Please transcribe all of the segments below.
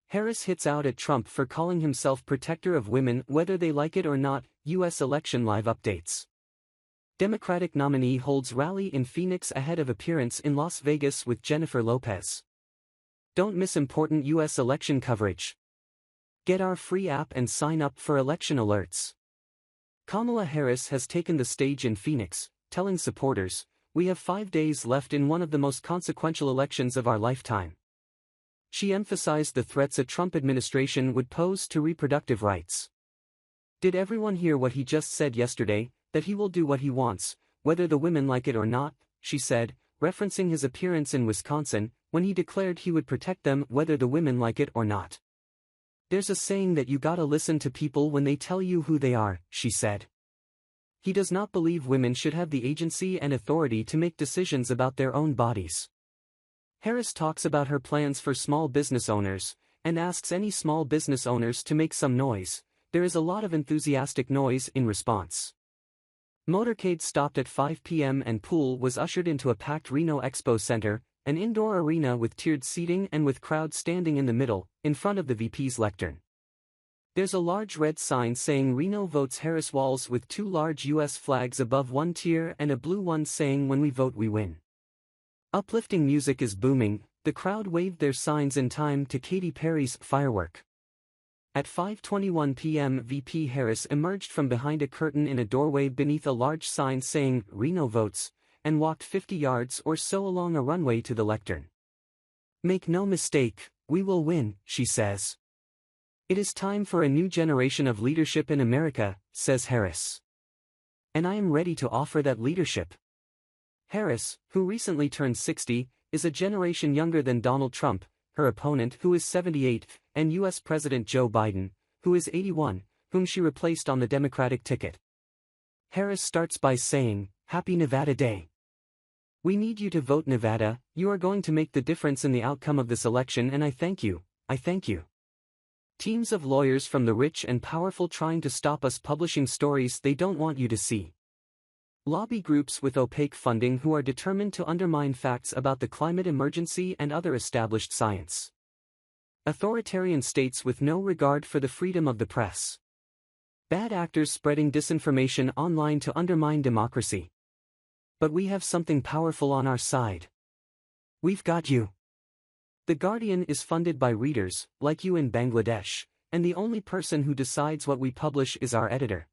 Harris hits out at Trump for calling himself protector of women whether they like it or not. U.S. election live updates. Democratic nominee holds rally in Phoenix ahead of appearance in Las Vegas with Jennifer Lopez. Don't miss important U.S. election coverage. Get our free app and sign up for election alerts. Kamala Harris has taken the stage in Phoenix, telling supporters, "We have 5 days left in one of the most consequential elections of our lifetime." She emphasized the threats a Trump administration would pose to reproductive rights. "Did everyone hear what he just said yesterday, that he will do what he wants, whether the women like it or not?" she said, referencing his appearance in Wisconsin, when he declared he would protect them whether the women like it or not. "There's a saying that you gotta listen to people when they tell you who they are," she said. He does not believe women should have the agency and authority to make decisions about their own bodies. Harris talks about her plans for small business owners, and asks any small business owners to make some noise. There is a lot of enthusiastic noise in response. Motorcade stopped at 5 p.m. and pool was ushered into a packed Reno Expo Center, an indoor arena with tiered seating and with crowds standing in the middle, in front of the VP's lectern. There's a large red sign saying Reno votes Harris, walls with 2 large U.S. flags above one tier and a blue one saying "When we vote we win." Uplifting music is booming. The crowd waved their signs in time to Katy Perry's "Firework." At 5:21 p.m. VP Harris emerged from behind a curtain in a doorway beneath a large sign saying "Reno votes," and walked 50 yards or so along a runway to the lectern. "Make no mistake, we will win," she says. "It is time for a new generation of leadership in America," says Harris. "And I am ready to offer that leadership." Harris, who recently turned 60, is a generation younger than Donald Trump, her opponent who is 78, and U.S. President Joe Biden, who is 81, whom she replaced on the Democratic ticket. Harris starts by saying, "Happy Nevada Day. We need you to vote Nevada. You are going to make the difference in the outcome of this election, and I thank you, I thank you." Teams of lawyers from the rich and powerful trying to stop us publishing stories they don't want you to see. Lobby groups with opaque funding who are determined to undermine facts about the climate emergency and other established science. Authoritarian states with no regard for the freedom of the press. Bad actors spreading disinformation online to undermine democracy. But we have something powerful on our side. We've got you. The Guardian is funded by readers, like you in Bangladesh, and the only person who decides what we publish is our editor.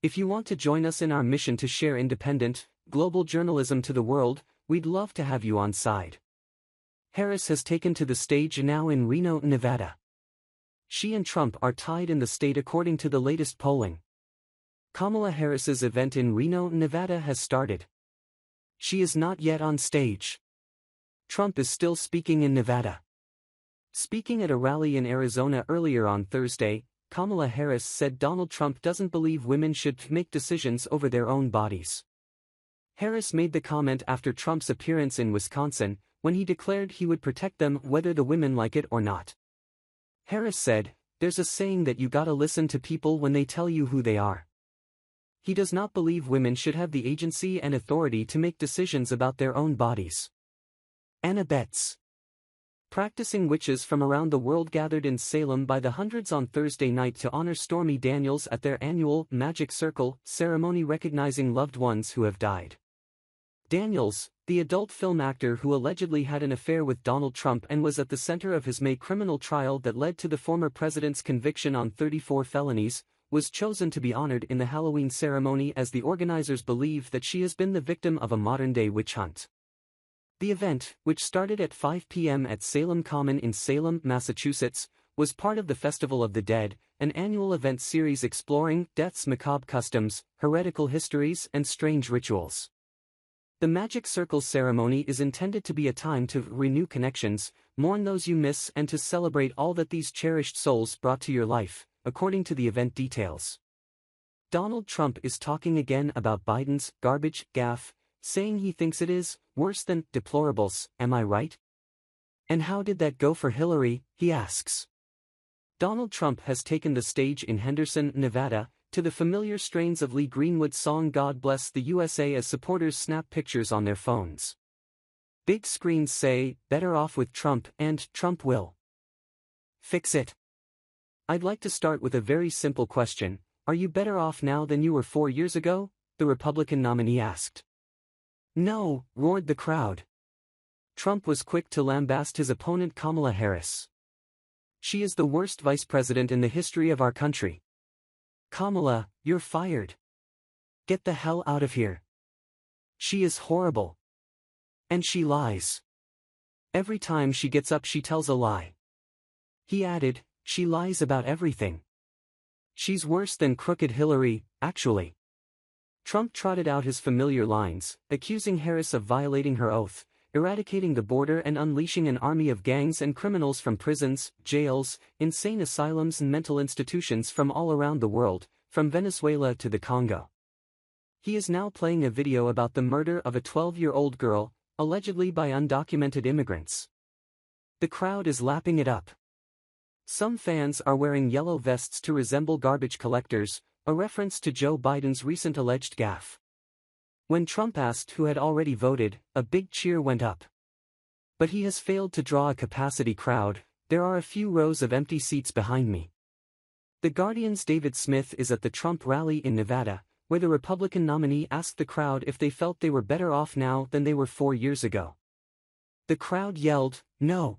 If you want to join us in our mission to share independent, global journalism to the world, we'd love to have you on side. Harris has taken to the stage now in Reno, Nevada. She and Trump are tied in the state according to the latest polling. Kamala Harris's event in Reno, Nevada has started. She is not yet on stage. Trump is still speaking in Nevada. Speaking at a rally in Arizona earlier on Thursday, Kamala Harris said Donald Trump doesn't believe women should make decisions over their own bodies. Harris made the comment after Trump's appearance in Wisconsin, when he declared he would protect them whether the women like it or not. Harris said, "There's a saying that you gotta listen to people when they tell you who they are." He does not believe women should have the agency and authority to make decisions about their own bodies. Anna Betts. Practicing witches from around the world gathered in Salem by the hundreds on Thursday night to honor Stormy Daniels at their annual Magic Circle ceremony recognizing loved ones who have died. Daniels, the adult film actor who allegedly had an affair with Donald Trump and was at the center of his May criminal trial that led to the former president's conviction on 34 felonies, was chosen to be honored in the Halloween ceremony as the organizers believe that she has been the victim of a modern-day witch hunt. The event, which started at 5 p.m. at Salem Common in Salem, Massachusetts, was part of the Festival of the Dead, an annual event series exploring death's macabre customs, heretical histories, and strange rituals. The Magic Circle ceremony is intended to be a time to renew connections, mourn those you miss, and to celebrate all that these cherished souls brought to your life, according to the event details. Donald Trump is talking again about Biden's garbage gaffe, saying he thinks it is worse than deplorables, am I right? And how did that go for Hillary, he asks. Donald Trump has taken the stage in Henderson, Nevada, to the familiar strains of Lee Greenwood's song God Bless the USA as supporters snap pictures on their phones. Big screens say, "Better off with Trump" and "Trump will." Fix it. I'd like to start with a very simple question. Are you better off now than you were 4 years ago? The Republican nominee asked. No, roared the crowd. Trump was quick to lambaste his opponent Kamala Harris. She is the worst vice president in the history of our country. Kamala, you're fired. Get the hell out of here. She is horrible. And she lies. Every time she gets up she tells a lie. He added, she lies about everything. She's worse than crooked Hillary, actually. Trump trotted out his familiar lines, accusing Harris of violating her oath, eradicating the border and unleashing an army of gangs and criminals from prisons, jails, insane asylums and mental institutions from all around the world, from Venezuela to the Congo. He is now playing a video about the murder of a 12-year-old girl, allegedly by undocumented immigrants. The crowd is lapping it up. Some fans are wearing yellow vests to resemble garbage collectors, a reference to Joe Biden's recent alleged gaffe. When Trump asked who had already voted, a big cheer went up. But he has failed to draw a capacity crowd. There are a few rows of empty seats behind me. The Guardian's David Smith is at the Trump rally in Nevada, where the Republican nominee asked the crowd if they felt they were better off now than they were 4 years ago. The crowd yelled, no.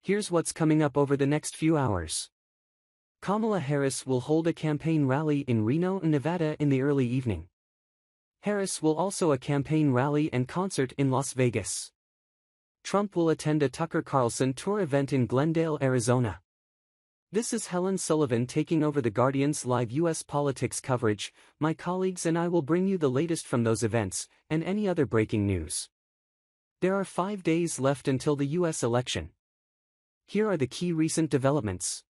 Here's what's coming up over the next few hours. Kamala Harris will hold a campaign rally in Reno, Nevada in the early evening. Harris will also a campaign rally and concert in Las Vegas. Trump will attend a Tucker Carlson tour event in Glendale, Arizona. This is Helen Sullivan taking over the Guardian's live U.S. politics coverage. My colleagues and I will bring you the latest from those events, and any other breaking news. There are 5 days left until the U.S. election. Here are the key recent developments.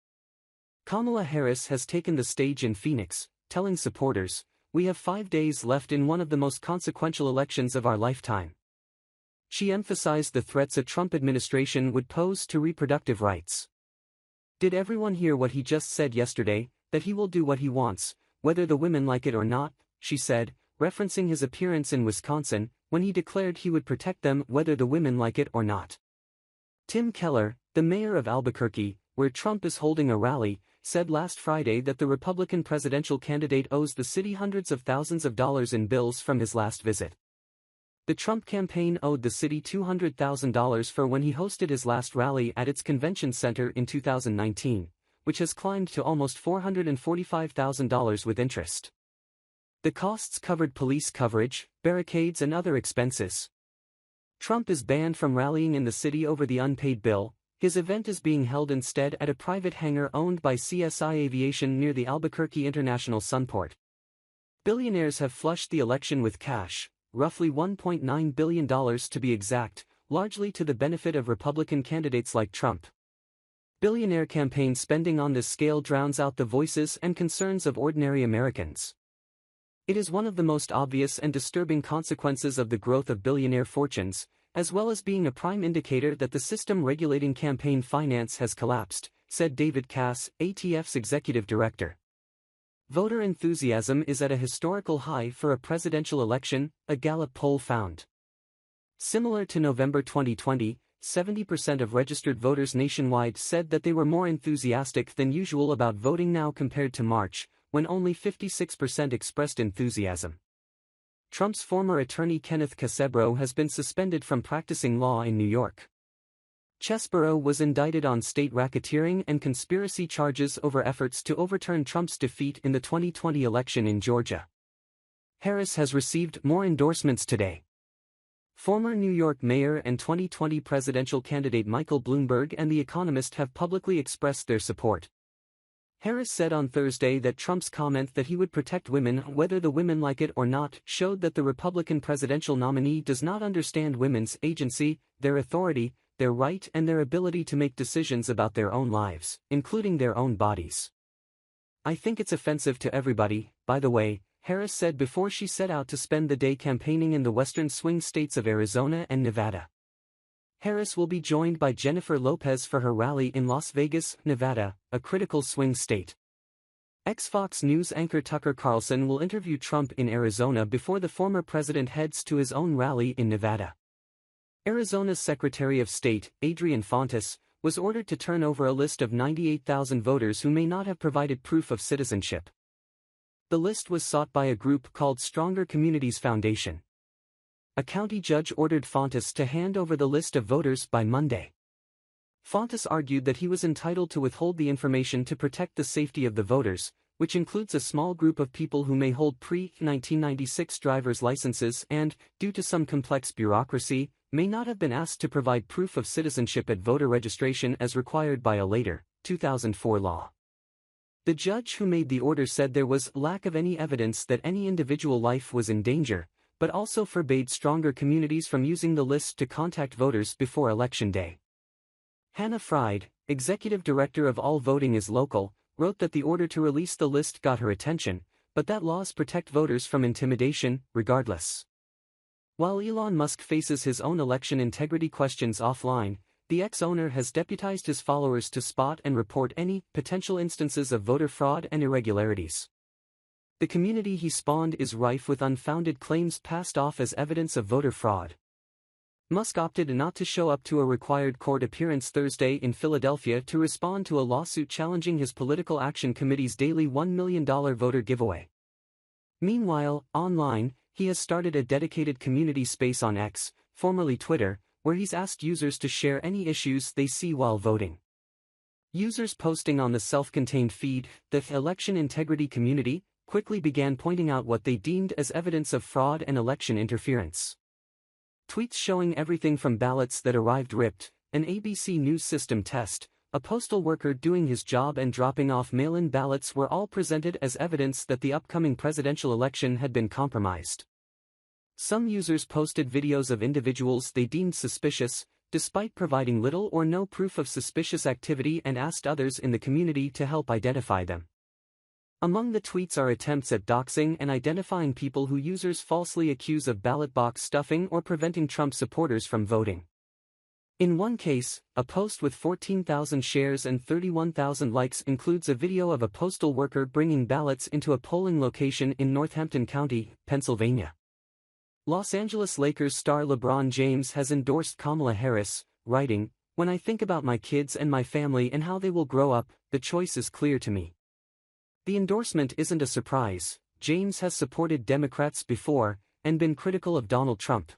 Kamala Harris has taken the stage in Phoenix, telling supporters, we have 5 days left in one of the most consequential elections of our lifetime. She emphasized the threats a Trump administration would pose to reproductive rights. Did everyone hear what he just said yesterday, that he will do what he wants, whether the women like it or not, she said, referencing his appearance in Wisconsin, when he declared he would protect them whether the women like it or not. Tim Keller, the mayor of Albuquerque, where Trump is holding a rally, said last Friday that the Republican presidential candidate owes the city hundreds of thousands of dollars in bills from his last visit. The Trump campaign owed the city $200,000 for when he hosted his last rally at its convention center in 2019, which has climbed to almost $445,000 with interest. The costs covered police coverage, barricades and other expenses. Trump is banned from rallying in the city over the unpaid bill. His event is being held instead at a private hangar owned by CSI Aviation near the Albuquerque International Sunport. Billionaires have flushed the election with cash, roughly $1.9 billion to be exact, largely to the benefit of Republican candidates like Trump. Billionaire campaign spending on this scale drowns out the voices and concerns of ordinary Americans. It is one of the most obvious and disturbing consequences of the growth of billionaire fortunes, as well as being a prime indicator that the system regulating campaign finance has collapsed, said David Cass, ATF's executive director. Voter enthusiasm is at a historical high for a presidential election, a Gallup poll found. Similar to November 2020, 70% of registered voters nationwide said that they were more enthusiastic than usual about voting now compared to March, when only 56% expressed enthusiasm. Trump's former attorney Kenneth Casebro has been suspended from practicing law in New York. Chesborough was indicted on state racketeering and conspiracy charges over efforts to overturn Trump's defeat in the 2020 election in Georgia. Harris has received more endorsements today. Former New York mayor and 2020 presidential candidate Michael Bloomberg and The Economist have publicly expressed their support. Harris said on Thursday that Trump's comment that he would protect women whether the women like it or not showed that the Republican presidential nominee does not understand women's agency, their authority, their right and their ability to make decisions about their own lives, including their own bodies. I think it's offensive to everybody, by the way, Harris said before she set out to spend the day campaigning in the western swing states of Arizona and Nevada. Harris will be joined by Jennifer Lopez for her rally in Las Vegas, Nevada, a critical swing state. Ex-Fox News anchor Tucker Carlson will interview Trump in Arizona before the former president heads to his own rally in Nevada. Arizona's Secretary of State, Adrian Fontes, was ordered to turn over a list of 98,000 voters who may not have provided proof of citizenship. The list was sought by a group called Stronger Communities Foundation. A county judge ordered Fontes to hand over the list of voters by Monday. Fontes argued that he was entitled to withhold the information to protect the safety of the voters, which includes a small group of people who may hold pre-1996 driver's licenses and, due to some complex bureaucracy, may not have been asked to provide proof of citizenship at voter registration as required by a later, 2004 law. The judge who made the order said there was lack of any evidence that any individual life was in danger, but also forbade Stronger Communities from using the list to contact voters before Election Day. Hannah Fried, executive director of All Voting is Local, wrote that the order to release the list got her attention, but that laws protect voters from intimidation, regardless. While Elon Musk faces his own election integrity questions offline, the ex-owner has deputized his followers to spot and report any potential instances of voter fraud and irregularities. The community he spawned is rife with unfounded claims passed off as evidence of voter fraud. Musk opted not to show up to a required court appearance Thursday in Philadelphia to respond to a lawsuit challenging his Political Action Committee's daily $1 million voter giveaway. Meanwhile, online, he has started a dedicated community space on X, formerly Twitter, where he's asked users to share any issues they see while voting. Users posting on the self-contained feed, the Election Integrity Community, quickly began pointing out what they deemed as evidence of fraud and election interference. Tweets showing everything from ballots that arrived ripped, an ABC News system test, a postal worker doing his job and dropping off mail-in ballots were all presented as evidence that the upcoming presidential election had been compromised. Some users posted videos of individuals they deemed suspicious, despite providing little or no proof of suspicious activity, and asked others in the community to help identify them. Among the tweets are attempts at doxing and identifying people who users falsely accuse of ballot box stuffing or preventing Trump supporters from voting. In one case, a post with 14,000 shares and 31,000 likes includes a video of a postal worker bringing ballots into a polling location in Northampton County, Pennsylvania. Los Angeles Lakers star LeBron James has endorsed Kamala Harris, writing, "When I think about my kids and my family and how they will grow up, the choice is clear to me." The endorsement isn't a surprise. James has supported Democrats before, and been critical of Donald Trump.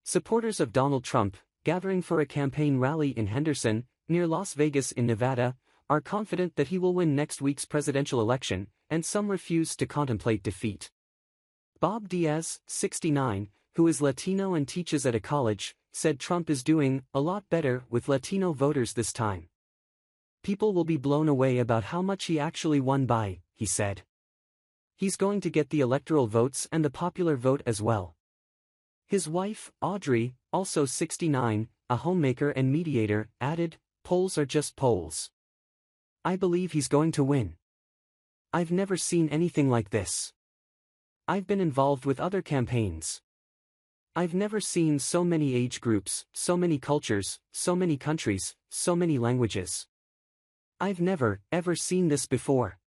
Supporters of Donald Trump, gathering for a campaign rally in Henderson, near Las Vegas in Nevada, are confident that he will win next week's presidential election, and some refuse to contemplate defeat. Bob Diaz, 69, who is Latino and teaches at a college, said Trump is doing a lot better with Latino voters this time. "People will be blown away about how much he actually won by," he said. "He's going to get the electoral votes and the popular vote as well." His wife, Audrey, also 69, a homemaker and mediator, added, "Polls are just polls. I believe he's going to win. I've never seen anything like this. I've been involved with other campaigns. I've never seen so many age groups, so many cultures, so many countries, so many languages. I've never, ever seen this before."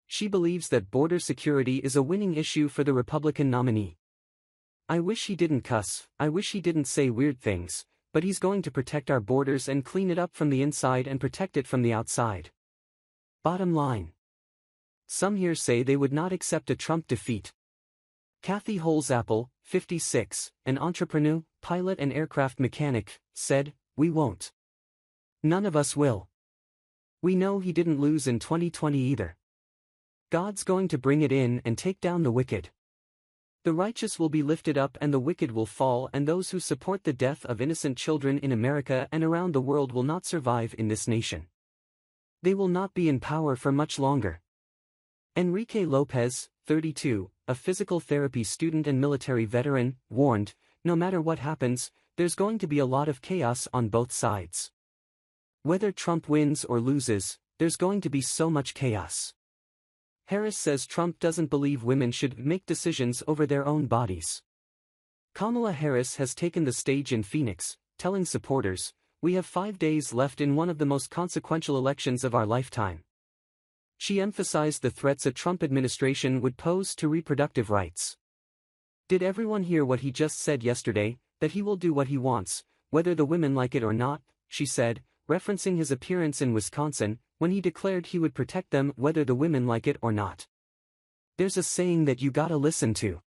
She believes that border security is a winning issue for the Republican nominee. "I wish he didn't cuss, I wish he didn't say weird things, but he's going to protect our borders and clean it up from the inside and protect it from the outside. Bottom line. Some here say they would not accept a Trump defeat." Kathy Holesapple, 56, an entrepreneur, pilot and aircraft mechanic, said, "We won't. None of us will. We know he didn't lose in 2020 either. God's going to bring it in and take down the wicked. The righteous will be lifted up and the wicked will fall, and those who support the death of innocent children in America and around the world will not survive in this nation. They will not be in power for much longer." Enrique Lopez, 32, a physical therapy student and military veteran, warned, "No matter what happens, there's going to be a lot of chaos on both sides. Whether Trump wins or loses, there's going to be so much chaos." Harris says Trump doesn't believe women should make decisions over their own bodies. Kamala Harris has taken the stage in Phoenix, telling supporters, "We have 5 days left in one of the most consequential elections of our lifetime." She emphasized the threats a Trump administration would pose to reproductive rights. "Did everyone hear what he just said yesterday, that he will do what he wants, whether the women like it or not?" she said. referencing his appearance in Wisconsin, when he declared he would protect them whether the women like it or not. There's a saying that you gotta listen to.